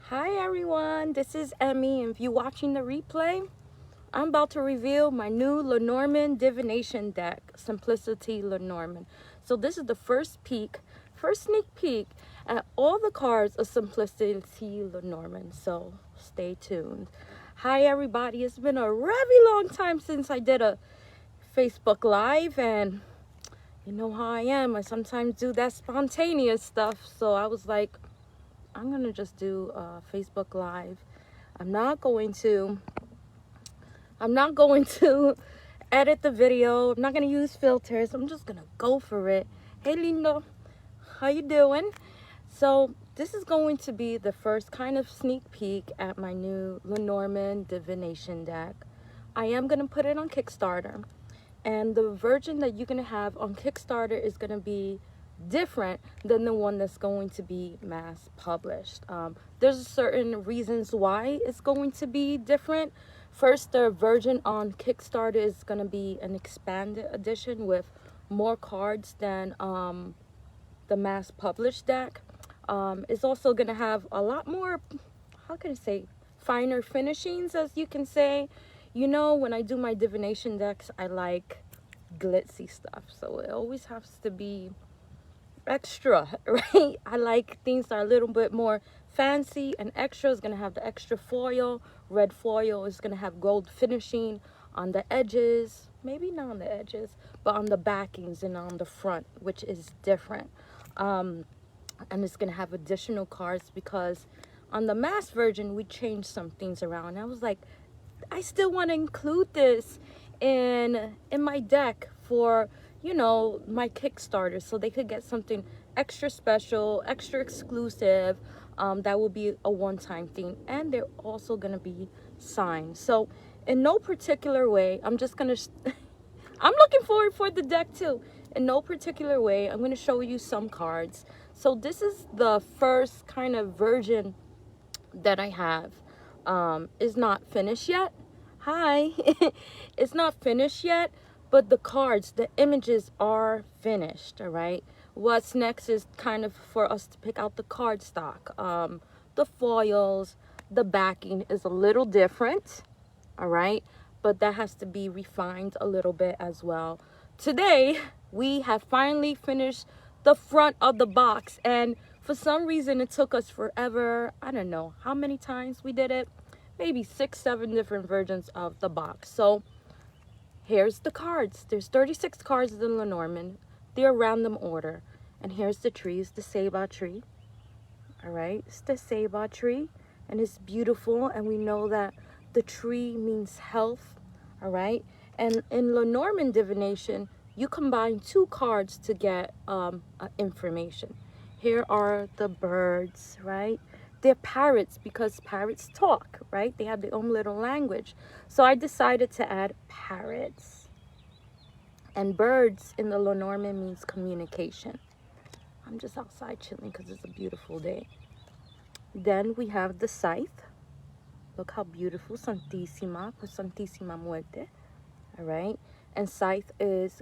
Hi everyone, this is Emmy, and if you're watching the replay, I'm about to reveal my new Lenormand divination deck, Simplicity Lenormand. So this is the first sneak peek at all the cards of Simplicity Lenormand. So stay tuned. Hi everybody, it's been a very long time since I did a Facebook Live, and you know how I am. I sometimes do that spontaneous stuff, so I was like, I'm gonna just do a Facebook Live. I'm not going to edit the video. I'm not gonna use filters. I'm just gonna go for it. Hey Linda, how you doing? So this is going to be the first kind of sneak peek at my new Lenormand divination deck. I am gonna put it on Kickstarter, and the version that you're gonna have on Kickstarter is gonna be different than the one that's going to be mass published. There's certain reasons why it's going to be different. First, the version on Kickstarter is going to be an expanded edition with more cards than the mass published deck. It's also going to have a lot more, how can I say, finer finishings, as you can say. You know, when I do my divination decks, I like glitzy stuff, so it always has to be extra, right? I like things that are a little bit more fancy, and extra is gonna have the extra foil. Red foil is gonna have gold finishing on the edges, maybe not on the edges, but on the backings and on the front, which is different. And it's gonna have additional cards because on the mass version we changed some things around. I was like, I still want to include this in my deck for, you know, my Kickstarter, so they could get something extra special, extra exclusive. That will be a one-time thing, and they're also gonna be signed. So in no particular way, I'm just gonna I'm looking forward for the deck too. In no particular way, I'm gonna show you some cards. So this is the first kind of version that I have. Is not finished yet. Hi. It's not finished yet, but the cards, the images are finished. All right, what's next is kind of for us to pick out the card stock. The foils, the backing is a little different. All right, but that has to be refined a little bit as well. Today we have finally finished the front of the box, and for some reason it took us forever. I don't know how many times we did it, maybe 6-7 different versions of the box. So here's the cards. There's 36 cards in Lenormand. They're random order. And here's the trees, the Ceiba tree. All right, it's the Ceiba tree, and it's beautiful, and we know that the tree means health. All right, and in Lenormand divination, you combine two cards to get information. Here are the birds, right? They're parrots because parrots talk, right? They have their own little language. So I decided to add parrots. And birds in the Lenormand means communication. I'm just outside chilling because it's a beautiful day. Then we have the scythe. Look how beautiful. Santissima, por Santissima Muerte. All right. And scythe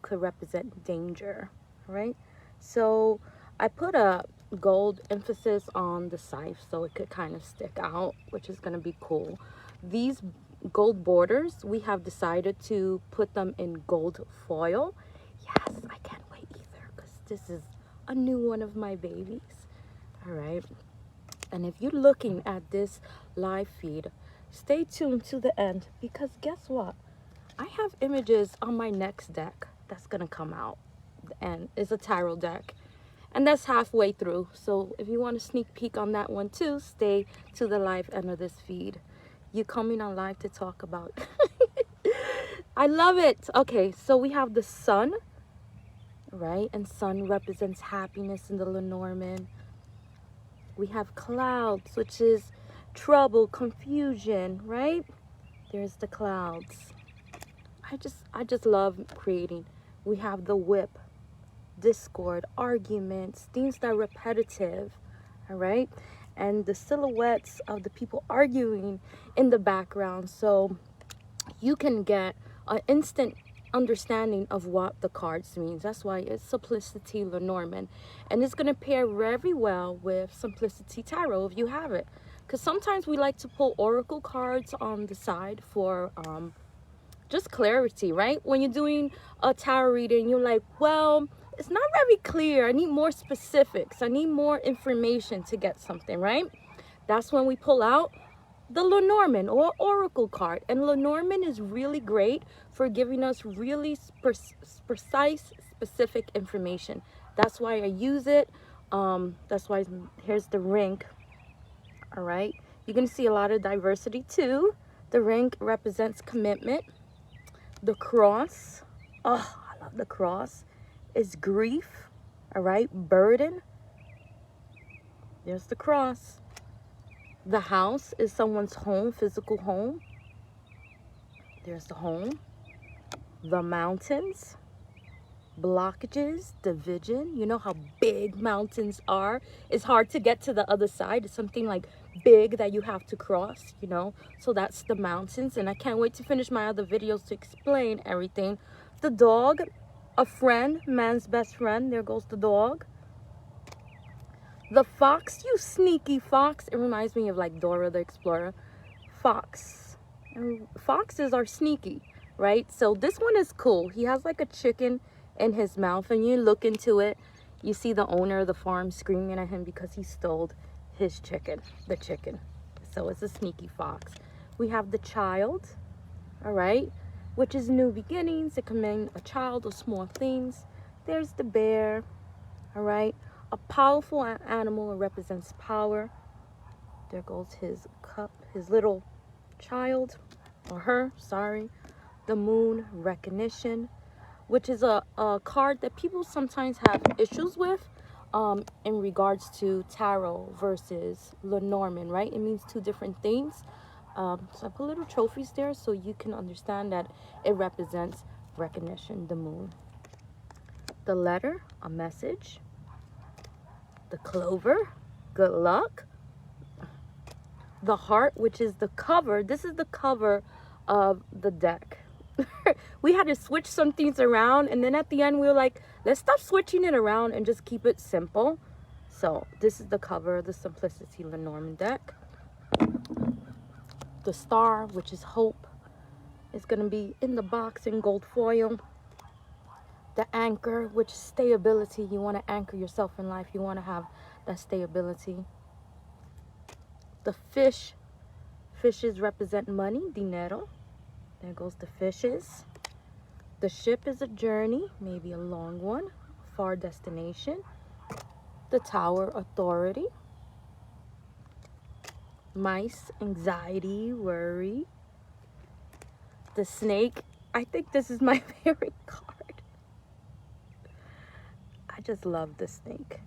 could represent danger. All right. So I put a gold emphasis on the scythe so it could kind of stick out, which is going to be cool. These gold borders, we have decided to put them in gold foil. Yes, I can't wait either because this is a new one of my babies. All right, and if you're looking at this live feed, stay tuned to the end, because guess what, I have images on my next deck that's gonna come out, and it's a tarot deck, and that's halfway through. So if you want a sneak peek on that one too, stay to the live end of this feed. You coming on live to talk about I love it. Okay, so we have the sun, right? And sun represents happiness in the Lenormand. We have clouds, which is trouble, confusion, right? There's the clouds. I just love creating. We have the whip, discord, arguments, things that are repetitive, all right? And the silhouettes of the people arguing in the background, so you can get an instant understanding of what the cards means. That's why it's Simplicity Lenormand, and it's going to pair very well with Simplicity Tarot if you have it. because sometimes we like to pull oracle cards on the side for just clarity, right? When you're doing a tarot reading, you're like, well, it's not very clear. I need more specifics. I need more information to get something, right? That's when we pull out the Lenormand or oracle card. And Lenormand is really great for giving us really precise, specific information. That's why I use it. That's why here's the ring. All right, you're gonna see a lot of diversity too. The ring represents commitment. The cross, oh, I love the cross, is grief. All right, burden. There's the cross. The house is someone's home, physical home. There's the home. The mountains, blockages, division. You know how big mountains are. It's hard to get to the other side. It's something like big that you have to cross, you know. So that's the mountains, and I can't wait to finish my other videos to explain everything. The dog, a friend, man's best friend. There goes the dog. The fox, you sneaky fox. It reminds me of like Dora the Explorer. Fox. And foxes are sneaky, right? So this one is cool. He has like a chicken in his mouth, and you look into it, you see the owner of the farm screaming at him because he stole his chicken, the chicken. So it's a sneaky fox. We have the child, all right, which is new beginnings. It can mean a child or small things. There's the bear, all right. A powerful animal. It represents power. There goes his cup, his little child, or her, sorry. The moon, recognition, which is a card that people sometimes have issues with in regards to tarot versus Lenormand, right? It means two different things. So I put little trophies there so you can understand that it represents recognition, the moon. The letter, a message. The clover, good luck. The heart, which is the cover. This is the cover of the deck. We had to switch some things around, and then at the end we were like, let's stop switching it around and just keep it simple. So this is the cover of the Simplicity Lenormand deck. The star, which is hope, is going to be in the box in gold foil. The anchor, which is stability. You want to anchor yourself in life. You want to have that stability. The fish. Fishes represent money, dinero. There goes the fishes. The ship is a journey, maybe a long one, far destination. The tower, authority. Mice, anxiety, worry. The snake. I think this is my favorite card. I just love the snake.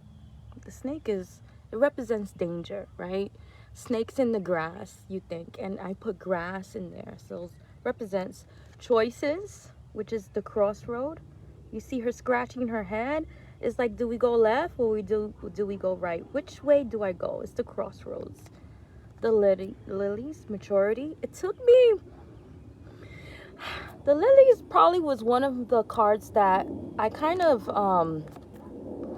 The snake is, it represents danger, right? Snakes in the grass, you think, and I put grass in there. So it represents choices, which is the crossroad. You see her scratching her head. It's like, do we go left or do we go right? Which way do I go? It's the crossroads. The lilies, maturity. It took me, the lilies probably was one of the cards that I kind of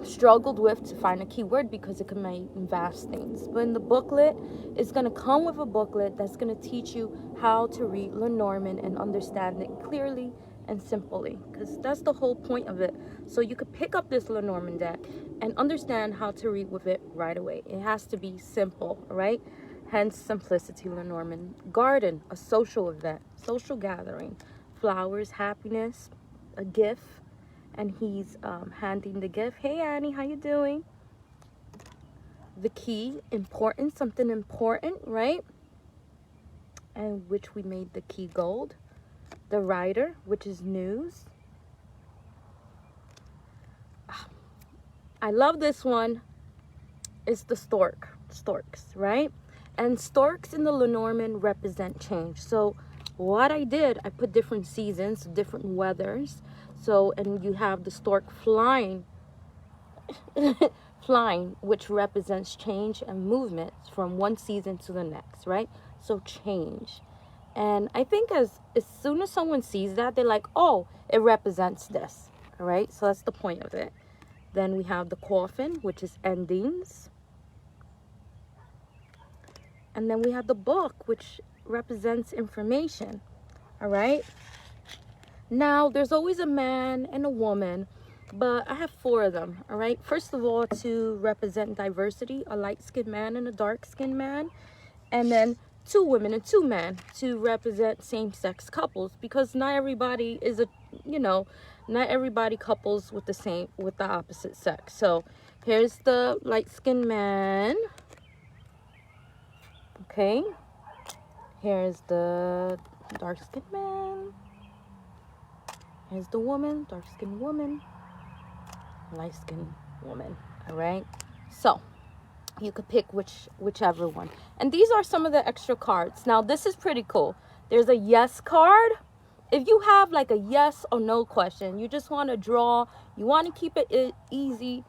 struggled with to find a keyword because it can mean vast things. But in the booklet, it's going to come with a booklet that's going to teach you how to read Lenormand and understand it clearly and simply, because that's the whole point of it. So you could pick up this Lenormand deck and understand how to read with it right away. It has to be simple, right? Hence Simplicity Lenormand. Garden, a social event, social gathering. Flowers, happiness, a gift. And he's handing the gift. Hey Annie, how you doing? The key, important, something important, right? And which we made the key gold. The rider, which is news. I love this one. It's the storks, right? And storks in the Lenormand represent change. So what I did, I put different seasons, different weathers. So, and you have the stork flying, flying, which represents change and movement from one season to the next, right? So change. And I think as soon as someone sees that, they're like, oh, it represents this, all right? So that's the point of it. Then we have the coffin, which is endings. And then we have the book, which represents information. All right. Now, there's always a man and a woman, but I have 4 of them. All right. First of all, to represent diversity, a light-skinned man and a dark-skinned man. And then 2 women and 2 men to represent same-sex couples, because not everybody is not everybody couples with the opposite sex. So here's the light-skinned man. Okay. Here's the dark-skinned man. Here's the woman, dark-skinned woman, light-skinned woman. All right. So you could pick whichever one. And these are some of the extra cards. Now, this is pretty cool. There's a yes card. If you have like a yes or no question, you just want to draw, you want to keep it easy,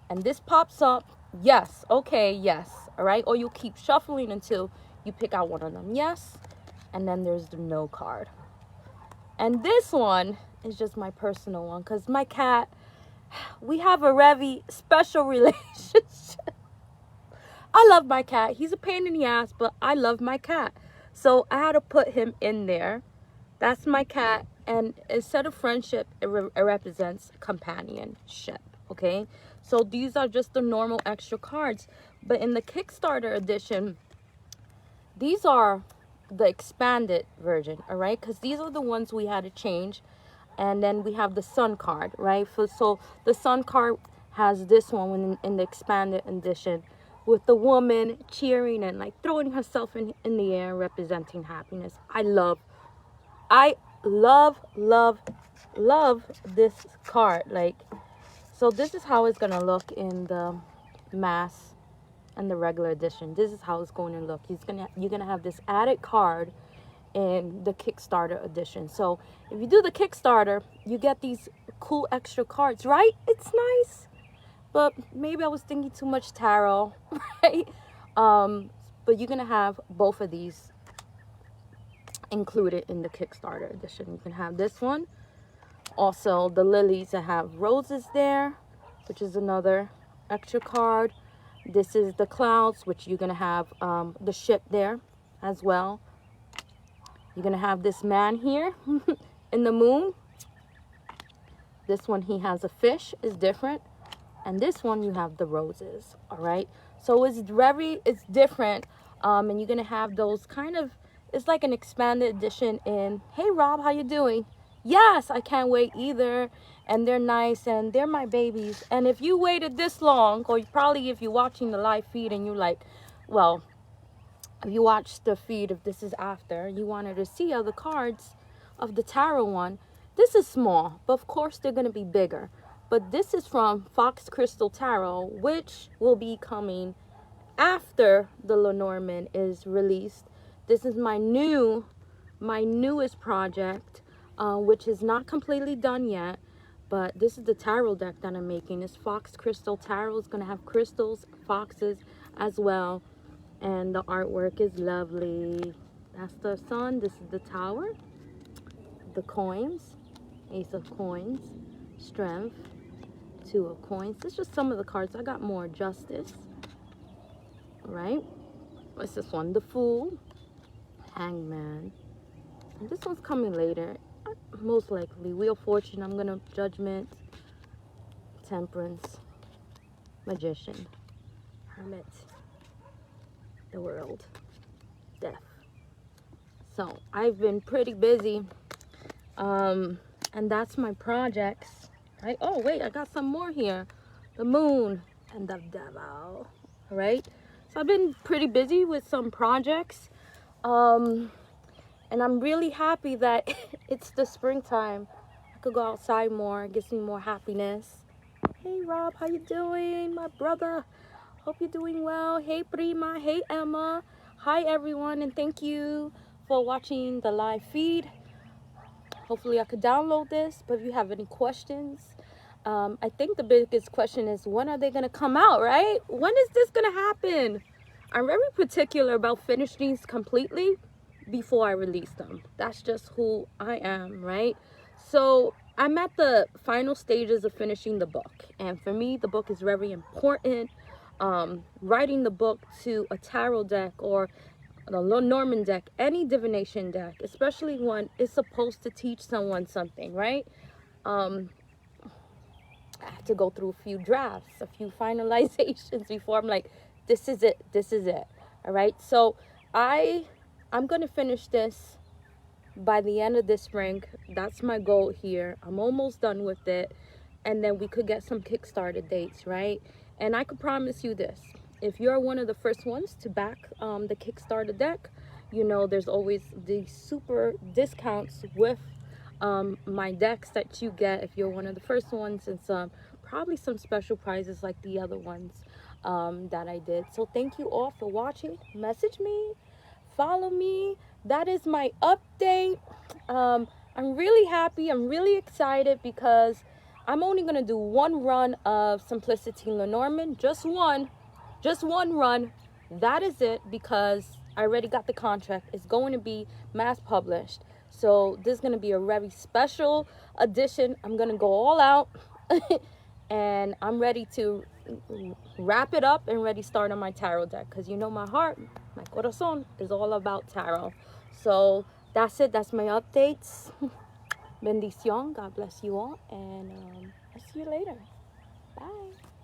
and this pops up, yes, okay, yes, all right? Or you keep shuffling until you pick out one of them, yes, and then there's the no card. And this one is just my personal one, because my cat, we have a very special relationship. I love my cat. He's a pain in the ass, but I love my cat. So I had to put him in there. That's my cat. And instead of friendship, it represents companionship. Okay? So these are just the normal extra cards. But in the Kickstarter edition, these are the expanded version. All right? Because these are the ones we had to change. And then we have the sun card, right? So the sun card has this one in the expanded edition, with the woman cheering and like throwing herself in the air, representing happiness. I love this card. Like, so this is how it's gonna look in the mass and the regular edition. This is how it's going to look. You're gonna have this added card in the Kickstarter edition. So if you do the Kickstarter, you get these cool extra cards, right? It's nice. But maybe I was thinking too much tarot, right? But you're going to have both of these included in the Kickstarter edition. You can have this one. Also, the lilies that have roses there, which is another extra card. This is the clouds, which you're going to have the ship there as well. You're going to have this man here in the moon. This one, he has a fish, is different. And this one, you have the roses, all right? So it's different. And you're going to have those kind of, it's like an expanded edition in, hey, Rob, how you doing? Yes, I can't wait either. And they're nice, and they're my babies. And if you waited this long, or probably if you're watching the live feed and you're like, well, if you watched the feed, if this is after, you wanted to see other cards of the tarot one, this is small, but of course they're going to be bigger. But this is from Fox Crystal Tarot, which will be coming after the Lenormand is released. This is my newest project, which is not completely done yet. But this is the tarot deck that I'm making. This Fox Crystal Tarot is going to have crystals, foxes as well. And the artwork is lovely. That's the sun. This is the tower. The coins. Ace of coins. Strength. 2 of coins. This is just some of the cards. I got more. Justice. Right? What's this one? The Fool. Hangman. And this one's coming later. Most likely. Wheel of Fortune. I'm going to Judgment. Temperance. Magician. Hermit. The World. Death. So I've been pretty busy. And that's my projects. Right? Oh, wait, I got some more here. The Moon and the Devil. All right? So I've been pretty busy with some projects. And I'm really happy that it's the springtime. I could go outside more. It gives me more happiness. Hey, Rob, how you doing? My brother. Hope you're doing well. Hey, Prima. Hey, Emma. Hi, everyone. And thank you for watching the live feed. Hopefully I could download this. But if you have any questions, I think the biggest question is, when are they going to come out, right? When is this going to happen? I'm very particular about finishing these completely before I release them. That's just who I am, right? So I'm at the final stages of finishing the book. And for me, the book is very important. Writing the book to a tarot deck or the Lenormand deck, any divination deck, especially one, is supposed to teach someone something, right? I have to go through a few drafts, a few finalizations before I'm like, this is it, this is it. All right, so I'm gonna finish this by the end of this spring. That's my goal here. I'm almost done with it, and then we could get some Kickstarter dates, right? And I could promise you this: if you're one of the first ones to back the Kickstarter deck, you know there's always these super discounts with my decks that you get if you're one of the first ones, and some probably some special prizes like the other ones that I did. So thank you all for watching. Message me, follow me. That is my update. I'm really happy, I'm really excited, because I'm only gonna do one run of Simplicity Lenormand, just one run. That is it, because I already got the contract. It's going to be mass published, so this is going to be a very special edition. I'm going to go all out and I'm ready to wrap it up and ready to start on my tarot deck, because you know my heart, my corazón, is all about tarot. So that's it. That's my updates. Bendición. God bless you all, and I'll see you later. Bye.